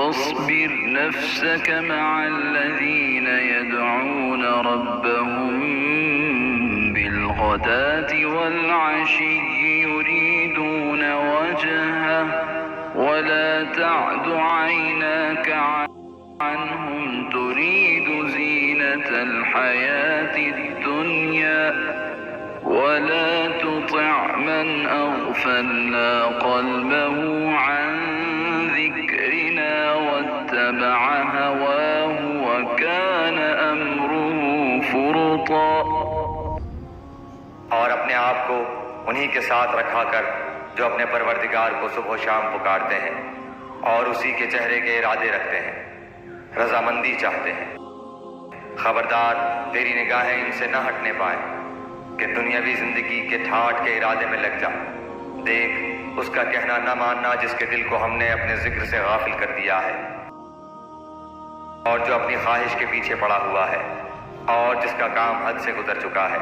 واصبر نفسك مع الذين يدعون ربهم بالغداة والعشي يريدون وجهه ولا تعد عيناك عنهم تريد زينة الحياة الدنيا ولا تطع من أغفلنا قلبه عن ذكرنا واتبع هواه وكان أمره فرطا। और अपने आप को उन्हीं के साथ रखा कर जो अपने परवरदिगार को सुबह शाम पुकारते हैं और उसी के चेहरे के इरादे रखते हैं, रजामंदी चाहते हैं। खबरदार तेरी निगाहें इनसे न हटने पाए कि दुनियावी जिंदगी के ठाठ के इरादे में लग जा। देख, उसका कहना न मानना जिसके दिल को हमने अपने जिक्र से गाफिल कर दिया है और जो अपनी ख्वाहिश के पीछे पड़ा हुआ है और जिसका काम हद से गुजर चुका है।